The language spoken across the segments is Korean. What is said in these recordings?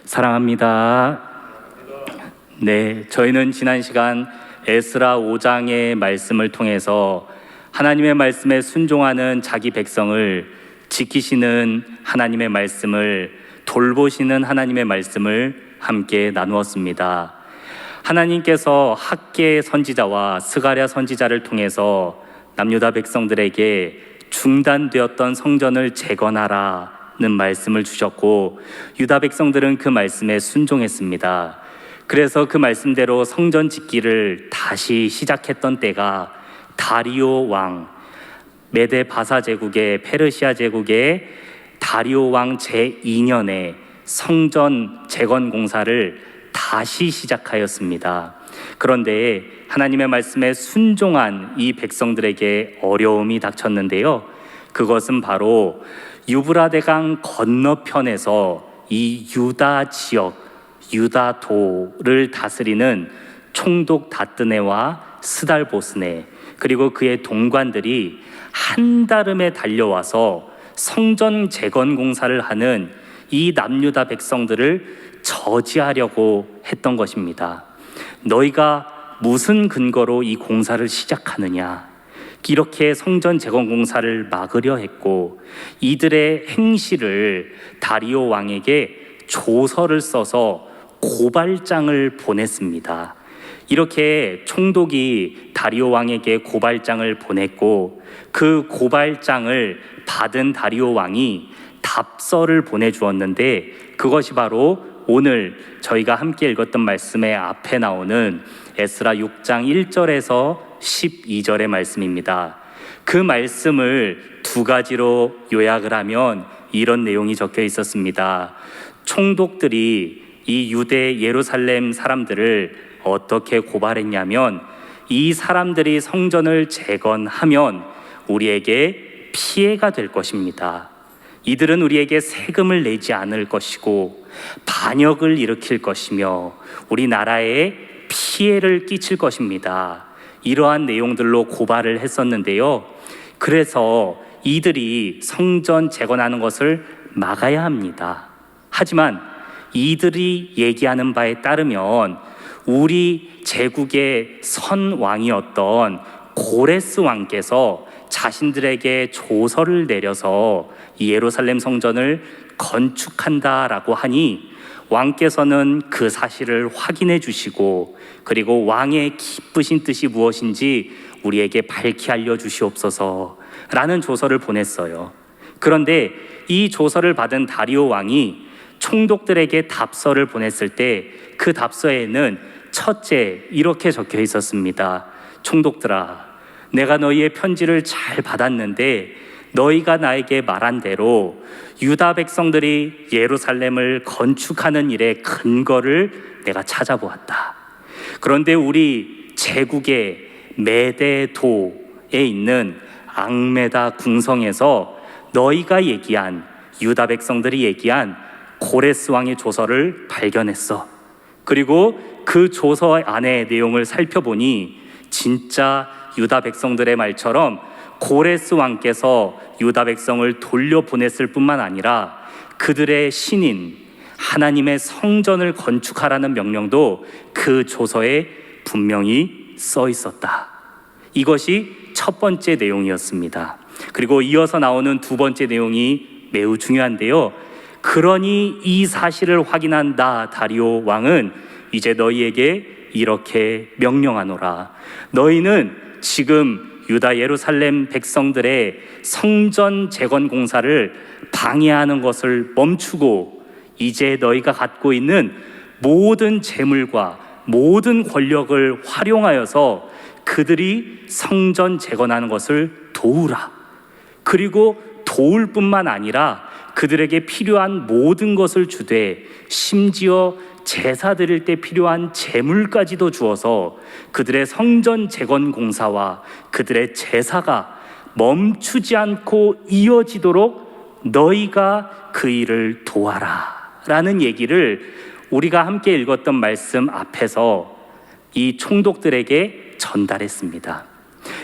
사랑합니다. 네, 저희는 지난 시간 에스라 5장의 말씀을 통해서 하나님의 말씀에 순종하는 자기 백성을 지키시는 하나님의 말씀을 돌보시는 하나님의 말씀을 함께 나누었습니다. 하나님께서 학개 선지자와 스가랴 선지자를 통해서 남유다 백성들에게 중단되었던 성전을 재건하라는 말씀을 주셨고, 유다 백성들은 그 말씀에 순종했습니다. 그래서 그 말씀대로 성전 짓기를 다시 시작했던 때가 다리오 왕, 메데 바사 제국의 페르시아 제국의 다리오 왕 제2년에 성전 재건 공사를 다시 시작하였습니다. 그런데 하나님의 말씀에 순종한 이 백성들에게 어려움이 닥쳤는데요, 그것은 바로 유브라데강 건너편에서 이 유다 지역, 유다도를 다스리는 총독 다뜨네와 스달보스네, 그리고 그의 동관들이 한달음에 달려와서 성전 재건 공사를 하는 이 남유다 백성들을 저지하려고 했던 것입니다. 너희가 무슨 근거로 이 공사를 시작하느냐, 이렇게 성전 재건 공사를 막으려 했고, 이들의 행실을 다리오 왕에게 조서를 써서 고발장을 보냈습니다. 이렇게 총독이 다리오 왕에게 고발장을 보냈고, 그 고발장을 받은 다리오 왕이 답서를 보내주었는데, 그것이 바로 오늘 저희가 함께 읽었던 말씀의 앞에 나오는 에스라 6장 1절에서 12절의 말씀입니다. 그 말씀을 두 가지로 요약을 하면 이런 내용이 적혀 있었습니다. 총독들이 이 유대 예루살렘 사람들을 어떻게 고발했냐면, 이 사람들이 성전을 재건하면 우리에게 피해가 될 것입니다. 이들은 우리에게 세금을 내지 않을 것이고 반역을 일으킬 것이며 우리나라에 피해를 끼칠 것입니다. 이러한 내용들로 고발을 했었는데요, 그래서 이들이 성전 재건하는 것을 막아야 합니다. 하지만 이들이 얘기하는 바에 따르면 우리 제국의 선왕이었던 고레스 왕께서 자신들에게 조서를 내려서 예루살렘 성전을 건축한다라고 하니, 왕께서는 그 사실을 확인해 주시고, 그리고 왕의 기쁘신 뜻이 무엇인지 우리에게 밝히 알려주시옵소서 라는 조서를 보냈어요. 그런데 이 조서를 받은 다리오 왕이 총독들에게 답서를 보냈을 때 그 답서에는 첫째 이렇게 적혀 있었습니다. 총독들아, 내가 너희의 편지를 잘 받았는데 너희가 나에게 말한 대로 유다 백성들이 예루살렘을 건축하는 일의 근거를 내가 찾아보았다. 그런데 우리 제국의 메데도에 있는 앙메다 궁성에서 너희가 얘기한, 유다 백성들이 얘기한 고레스 왕의 조서를 발견했어. 그리고 그 조서 안의 내용을 살펴보니 진짜 유다 백성들의 말처럼 고레스 왕께서 유다 백성을 돌려보냈을 뿐만 아니라 그들의 신인 하나님의 성전을 건축하라는 명령도 그 조서에 분명히 써 있었다. 이것이 첫 번째 내용이었습니다. 그리고 이어서 나오는 두 번째 내용이 매우 중요한데요, 그러니 이 사실을 확인한 나 다리오 왕은 이제 너희에게 이렇게 명령하노라. 너희는 지금 유다 예루살렘 백성들의 성전 재건 공사를 방해하는 것을 멈추고, 이제 너희가 갖고 있는 모든 재물과 모든 권력을 활용하여서 그들이 성전 재건하는 것을 도우라. 그리고 도울 뿐만 아니라 그들에게 필요한 모든 것을 주되, 심지어 제사 드릴 때 필요한 재물까지도 주어서 그들의 성전 재건 공사와 그들의 제사가 멈추지 않고 이어지도록 너희가 그 일을 도와라 라는 얘기를 우리가 함께 읽었던 말씀 앞에서 이 총독들에게 전달했습니다.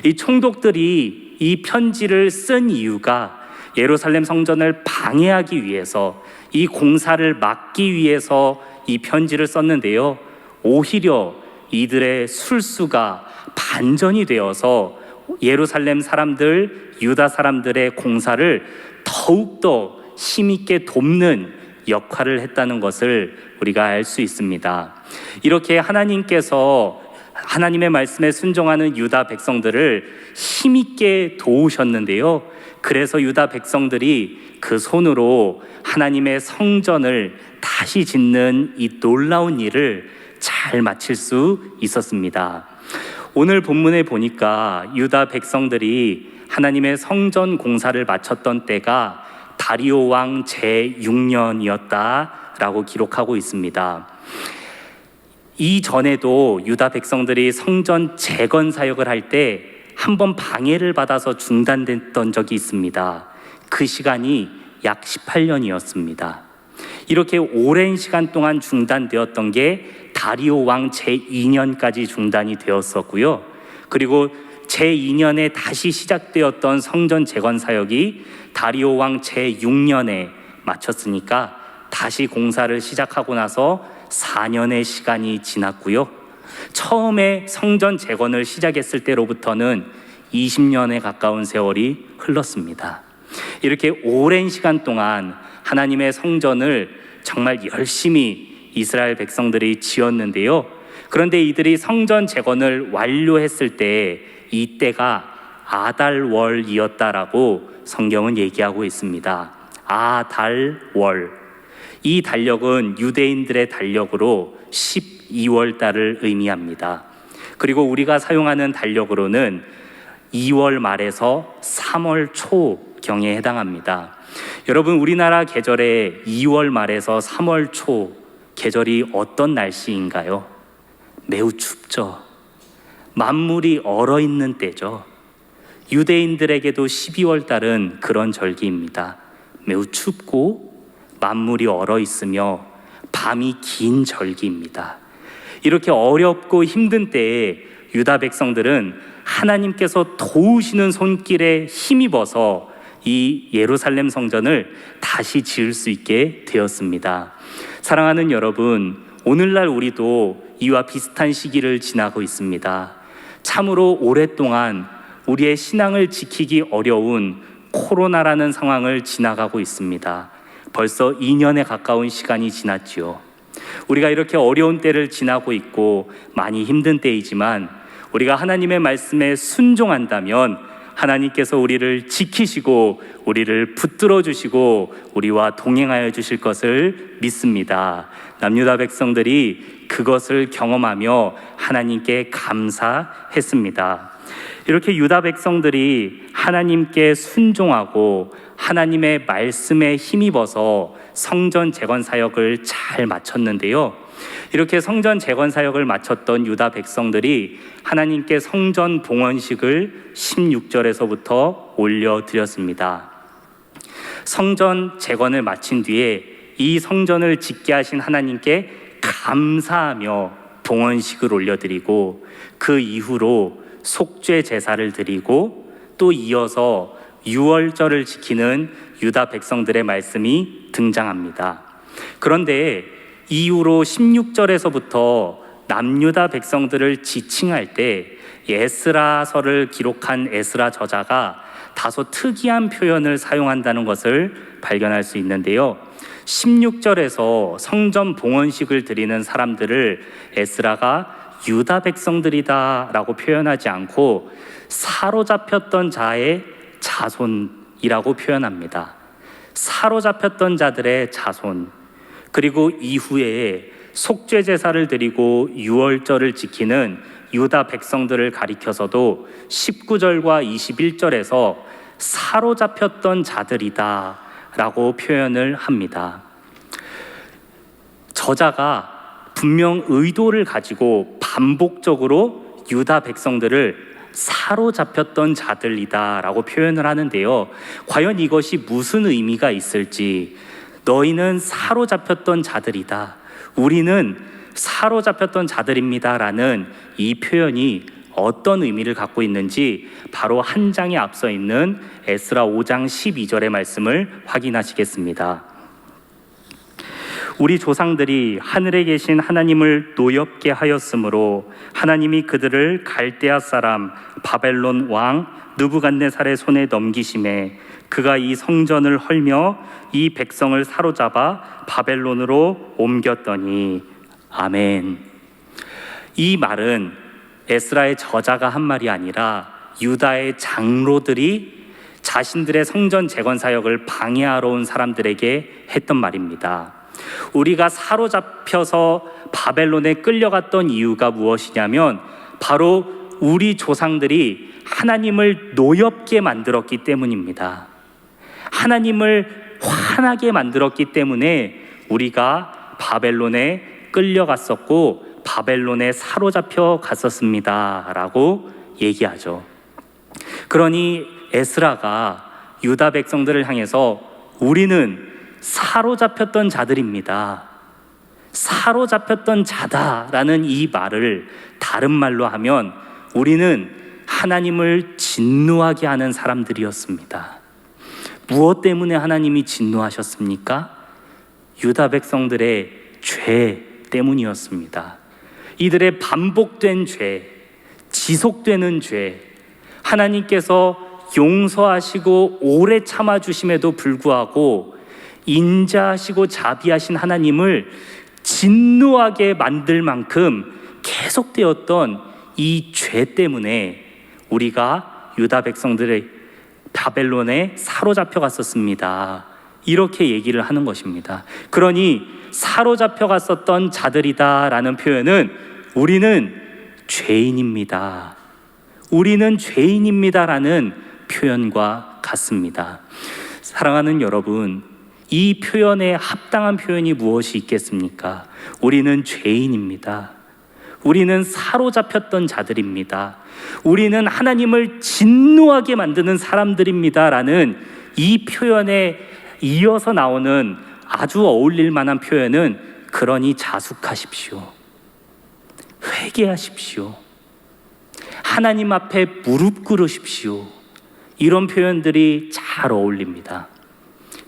이 총독들이 이 편지를 쓴 이유가 예루살렘 성전을 방해하기 위해서, 이 공사를 막기 위해서 이 편지를 썼는데요. 오히려 이들의 술수가 반전이 되어서 예루살렘 사람들, 유다 사람들의 공사를 더욱더 힘있게 돕는 역할을 했다는 것을 우리가 알 수 있습니다. 이렇게 하나님께서 하나님의 말씀에 순종하는 유다 백성들을 힘있게 도우셨는데요. 그래서 유다 백성들이 그 손으로 하나님의 성전을 다시 짓는 이 놀라운 일을 잘 마칠 수 있었습니다. 오늘 본문에 보니까 유다 백성들이 하나님의 성전 공사를 마쳤던 때가 다리오 왕 제6년이었다라고 기록하고 있습니다. 이전에도 유다 백성들이 성전 재건 사역을 할 때 한 번 방해를 받아서 중단됐던 적이 있습니다. 그 시간이 약 18년이었습니다. 이렇게 오랜 시간 동안 중단되었던 게 다리오 왕 제2년까지 중단이 되었었고요. 그리고 제2년에 다시 시작되었던 성전 재건 사역이 다리오 왕 제6년에 마쳤으니까 다시 공사를 시작하고 나서 4년의 시간이 지났고요. 처음에 성전 재건을 시작했을 때로부터는 20년에 가까운 세월이 흘렀습니다. 이렇게 오랜 시간 동안 하나님의 성전을 정말 열심히 이스라엘 백성들이 지었는데요. 그런데 이들이 성전 재건을 완료했을 때 이때가 아달월이었다라고 성경은 얘기하고 있습니다. 아달월. 이 달력은 유대인들의 달력으로 12월 달을 의미합니다. 그리고 우리가 사용하는 달력으로는 2월 말에서 3월 초경에 해당합니다. 여러분, 우리나라 계절에 2월 말에서 3월 초 계절이 어떤 날씨인가요? 매우 춥죠. 만물이 얼어있는 때죠. 유대인들에게도 12월 달은 그런 절기입니다. 매우 춥고 만물이 얼어있으며 밤이 긴 절기입니다. 이렇게 어렵고 힘든 때에 유다 백성들은 하나님께서 도우시는 손길에 힘입어서 이 예루살렘 성전을 다시 지을 수 있게 되었습니다. 사랑하는 여러분, 오늘날 우리도 이와 비슷한 시기를 지나고 있습니다. 참으로 오랫동안 우리의 신앙을 지키기 어려운 코로나라는 상황을 지나가고 있습니다. 벌써 2년에 가까운 시간이 지났지요. 우리가 이렇게 어려운 때를 지나고 있고 많이 힘든 때이지만 우리가 하나님의 말씀에 순종한다면 하나님께서 우리를 지키시고 우리를 붙들어 주시고 우리와 동행하여 주실 것을 믿습니다. 남유다 백성들이 그것을 경험하며 하나님께 감사했습니다. 이렇게 유다 백성들이 하나님께 순종하고 하나님의 말씀에 힘입어서 성전 재건 사역을 잘 마쳤는데요. 이렇게 성전 재건 사역을 마쳤던 유다 백성들이 하나님께 성전 봉헌식을 16절에서부터 올려드렸습니다. 성전 재건을 마친 뒤에 이 성전을 짓게 하신 하나님께 감사하며 봉헌식을 올려드리고 그 이후로 속죄 제사를 드리고 또 이어서 유월절을 지키는 유다 백성들의 말씀이 등장합니다. 그런데 이후로 16절에서부터 남유다 백성들을 지칭할 때 에스라서를 기록한 에스라 저자가 다소 특이한 표현을 사용한다는 것을 발견할 수 있는데요. 16절에서 성전 봉헌식을 드리는 사람들을 에스라가 유다 백성들이다 라고 표현하지 않고 사로잡혔던 자의 자손이라고 표현합니다. 사로잡혔던 자들의 자손. 그리고 이후에 속죄 제사를 드리고 유월절을 지키는 유다 백성들을 가리켜서도 19절과 21절에서 사로잡혔던 자들이다 라고 표현을 합니다. 저자가 분명 의도를 가지고 반복적으로 유다 백성들을 사로잡혔던 자들이다 라고 표현을 하는데요. 과연 이것이 무슨 의미가 있을지, 너희는 사로잡혔던 자들이다, 우리는 사로잡혔던 자들입니다 라는 이 표현이 어떤 의미를 갖고 있는지 바로 한 장에 앞서 있는 에스라 5장 12절의 말씀을 확인하시겠습니다. 우리 조상들이 하늘에 계신 하나님을 노엽게 하였으므로 하나님이 그들을 갈대아 사람 바벨론 왕 느부갓네살의 손에 넘기심에 그가 이 성전을 헐며 이 백성을 사로잡아 바벨론으로 옮겼더니. 아멘. 이 말은 에스라의 저자가 한 말이 아니라 유다의 장로들이 자신들의 성전 재건 사역을 방해하러 온 사람들에게 했던 말입니다. 우리가 사로잡혀서 바벨론에 끌려갔던 이유가 무엇이냐면 바로 우리 조상들이 하나님을 노엽게 만들었기 때문입니다. 하나님을 화나게 만들었기 때문에 우리가 바벨론에 끌려갔었고 바벨론에 사로잡혀 갔었습니다 라고 얘기하죠. 그러니 에스라가 유다 백성들을 향해서 우리는 사로잡혔던 자들입니다, 사로잡혔던 자다라는 이 말을 다른 말로 하면 우리는 하나님을 진노하게 하는 사람들이었습니다. 무엇 때문에 하나님이 진노하셨습니까? 유다 백성들의 죄 때문이었습니다. 이들의 반복된 죄, 지속되는 죄, 하나님께서 용서하시고 오래 참아주심에도 불구하고 인자하시고 자비하신 하나님을 진노하게 만들 만큼 계속되었던 이 죄 때문에 우리가 유다 백성들의 바벨론에 사로잡혀 갔었습니다, 이렇게 얘기를 하는 것입니다. 그러니 사로잡혀 갔었던 자들이다라는 표현은 우리는 죄인입니다, 우리는 죄인입니다라는 표현과 같습니다. 사랑하는 여러분, 이 표현에 합당한 표현이 무엇이 있겠습니까? 우리는 죄인입니다. 우리는 사로잡혔던 자들입니다. 우리는 하나님을 진노하게 만드는 사람들입니다라는 이 표현에 이어서 나오는 아주 어울릴 만한 표현은 그러니 자숙하십시오, 회개하십시오, 하나님 앞에 무릎 꿇으십시오, 이런 표현들이 잘 어울립니다.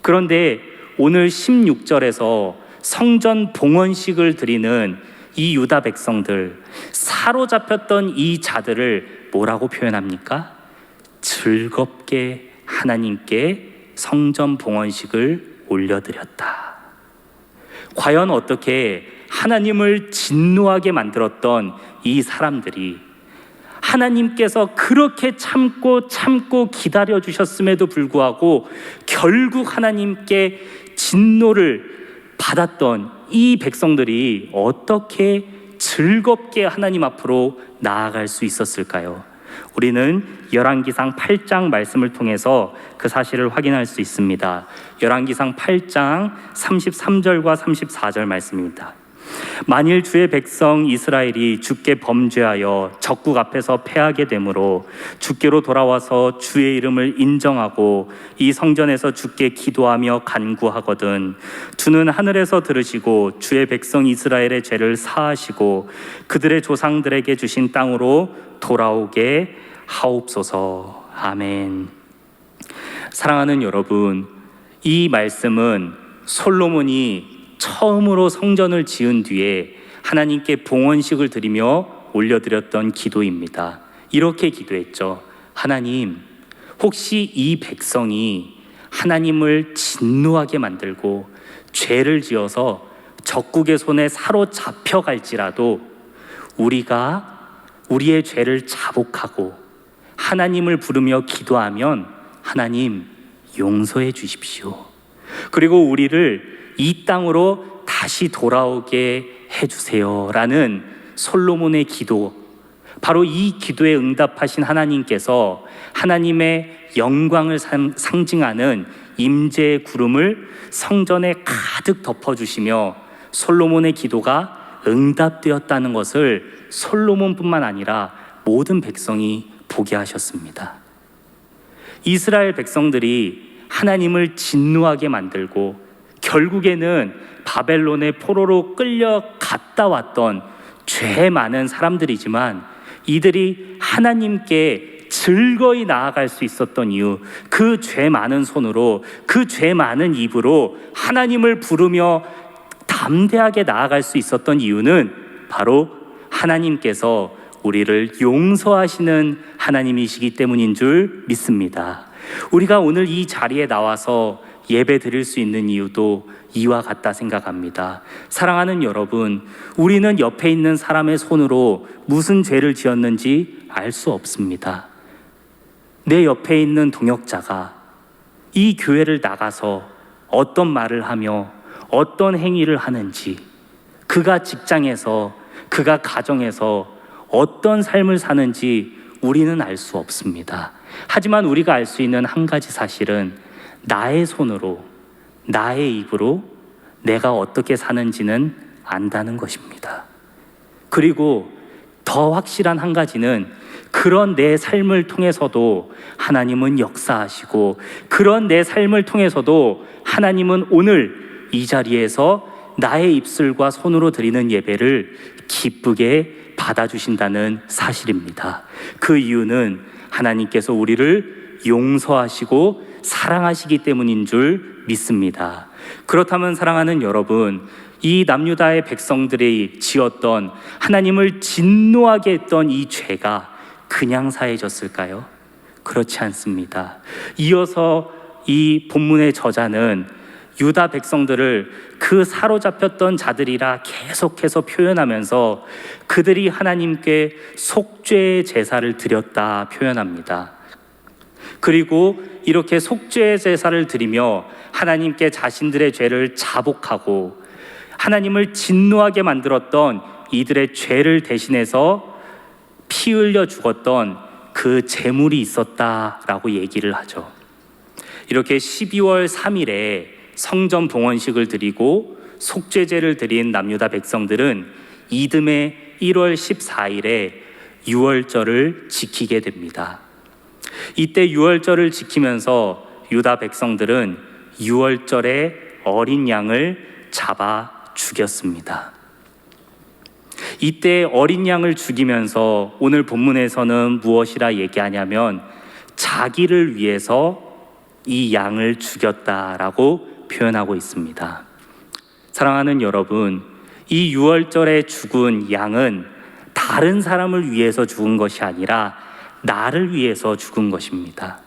그런데 오늘 16절에서 성전 봉헌식을 드리는 이 유다 백성들, 사로잡혔던 이 자들을 뭐라고 표현합니까? 즐겁게 하나님께 성전 봉헌식을 올려드렸다. 과연 어떻게 하나님을 진노하게 만들었던 이 사람들이 하나님께서 그렇게 참고 기다려 주셨음에도 불구하고 결국 하나님께 진노를 받았던 이 백성들이 어떻게 즐겁게 하나님 앞으로 나아갈 수 있었을까요? 우리는 열왕기상 8장 말씀을 통해서 그 사실을 확인할 수 있습니다. 열왕기상 8장 33절과 34절 말씀입니다. 만일 주의 백성 이스라엘이 주께 범죄하여 적국 앞에서 패하게 되므로 주께로 돌아와서 주의 이름을 인정하고 이 성전에서 주께 기도하며 간구하거든 주는 하늘에서 들으시고 주의 백성 이스라엘의 죄를 사하시고 그들의 조상들에게 주신 땅으로 돌아오게 하옵소서. 아멘. 사랑하는 여러분, 이 말씀은 솔로몬이 처음으로 성전을 지은 뒤에 하나님께 봉헌식을 드리며 올려드렸던 기도입니다. 이렇게 기도했죠. 하나님, 혹시 이 백성이 하나님을 진노하게 만들고 죄를 지어서 적국의 손에 사로잡혀 갈지라도 우리가 우리의 죄를 자복하고 하나님을 부르며 기도하면 하나님 용서해 주십시오. 그리고 우리를 이 땅으로 다시 돌아오게 해주세요 라는 솔로몬의 기도, 바로 이 기도에 응답하신 하나님께서 하나님의 영광을 상징하는 임재의 구름을 성전에 가득 덮어주시며 솔로몬의 기도가 응답되었다는 것을 솔로몬뿐만 아니라 모든 백성이 보게 하셨습니다. 이스라엘 백성들이 하나님을 진노하게 만들고 결국에는 바벨론의 포로로 끌려갔다 왔던 죄 많은 사람들이지만 이들이 하나님께 즐거이 나아갈 수 있었던 이유, 그 죄 많은 손으로, 그 죄 많은 입으로 하나님을 부르며 담대하게 나아갈 수 있었던 이유는 바로 하나님께서 우리를 용서하시는 하나님이시기 때문인 줄 믿습니다. 우리가 오늘 이 자리에 나와서 예배 드릴 수 있는 이유도 이와 같다 생각합니다. 사랑하는 여러분, 우리는 옆에 있는 사람의 손으로 무슨 죄를 지었는지 알 수 없습니다. 내 옆에 있는 동역자가 이 교회를 나가서 어떤 말을 하며 어떤 행위를 하는지, 그가 직장에서, 그가 가정에서 어떤 삶을 사는지 우리는 알 수 없습니다. 하지만 우리가 알 수 있는 한 가지 사실은 나의 손으로, 나의 입으로 내가 어떻게 사는지는 안다는 것입니다. 그리고 더 확실한 한 가지는 그런 내 삶을 통해서도 하나님은 역사하시고, 그런 내 삶을 통해서도 하나님은 오늘 이 자리에서 나의 입술과 손으로 드리는 예배를 기쁘게 받아주신다는 사실입니다. 그 이유는 하나님께서 우리를 용서하시고 사랑하시기 때문인 줄 믿습니다. 그렇다면 사랑하는 여러분, 이 남유다의 백성들이 지었던, 하나님을 진노하게 했던 이 죄가 그냥 사해졌을까요? 그렇지 않습니다. 이어서 이 본문의 저자는 유다 백성들을 그 사로잡혔던 자들이라 계속해서 표현하면서 그들이 하나님께 속죄의 제사를 드렸다 표현합니다. 그리고 이렇게 속죄의 제사를 드리며 하나님께 자신들의 죄를 자복하고 하나님을 진노하게 만들었던 이들의 죄를 대신해서 피 흘려 죽었던 그 제물이 있었다라고 얘기를 하죠. 이렇게 12월 3일에 성전 봉헌식을 드리고 속죄제를 드린 남유다 백성들은 이듬해 1월 14일에 유월절을 지키게 됩니다. 이때 유월절을 지키면서 유다 백성들은 유월절에 어린 양을 잡아 죽였습니다. 이때 어린 양을 죽이면서 오늘 본문에서는 무엇이라 얘기하냐면 자기를 위해서 이 양을 죽였다라고 표현하고 있습니다. 사랑하는 여러분, 이 유월절에 죽은 양은 다른 사람을 위해서 죽은 것이 아니라 나를 위해서 죽은 것입니다.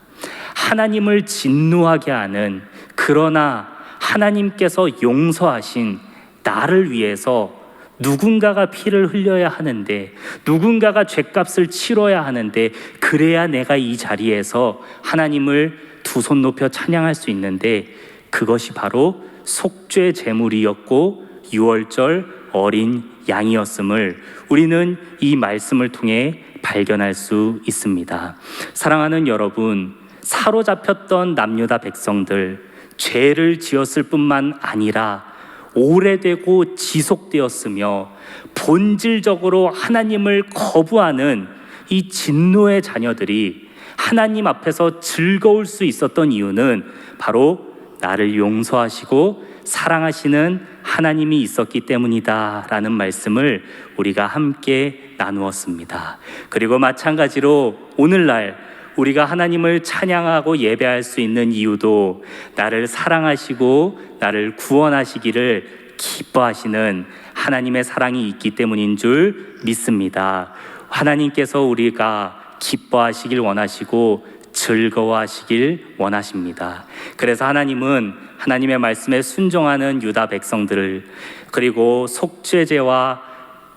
하나님을 진노하게 하는, 그러나 하나님께서 용서하신 나를 위해서 누군가가 피를 흘려야 하는데, 누군가가 죄값을 치러야 하는데, 그래야 내가 이 자리에서 하나님을 두 손 높여 찬양할 수 있는데, 그것이 바로 속죄 제물이었고 유월절 어린 양이었음을 우리는 이 말씀을 통해 발견할 수 있습니다. 사랑하는 여러분, 사로잡혔던 남유다 백성들, 죄를 지었을 뿐만 아니라 오래되고 지속되었으며 본질적으로 하나님을 거부하는 이 진노의 자녀들이 하나님 앞에서 즐거울 수 있었던 이유는 바로 나를 용서하시고 사랑하시는 하나님이 있었기 때문이다라는 말씀을 우리가 함께 나누었습니다. 그리고 마찬가지로 오늘날 우리가 하나님을 찬양하고 예배할 수 있는 이유도 나를 사랑하시고 나를 구원하시기를 기뻐하시는 하나님의 사랑이 있기 때문인 줄 믿습니다. 하나님께서 우리가 기뻐하시길 원하시고 즐거워하시길 원하십니다. 그래서 하나님은 하나님의 말씀에 순종하는 유다 백성들을, 그리고 속죄제와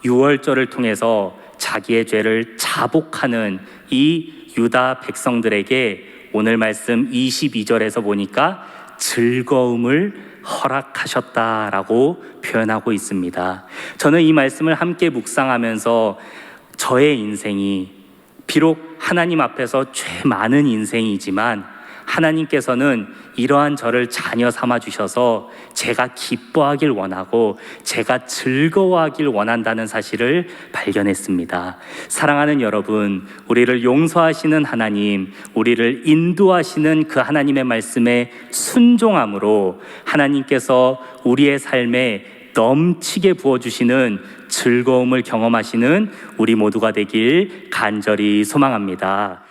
유월절을 통해서 자기의 죄를 자복하는 이 유다 백성들에게 오늘 말씀 22절에서 보니까 즐거움을 허락하셨다라고 표현하고 있습니다. 저는 이 말씀을 함께 묵상하면서 저의 인생이 비록 하나님 앞에서 죄 많은 인생이지만 하나님께서는 이러한 저를 자녀 삼아 주셔서 제가 기뻐하길 원하고 제가 즐거워하길 원한다는 사실을 발견했습니다. 사랑하는 여러분, 우리를 용서하시는 하나님, 우리를 인도하시는 그 하나님의 말씀에 순종함으로 하나님께서 우리의 삶에 넘치게 부어주시는 즐거움을 경험하시는 우리 모두가 되길 간절히 소망합니다.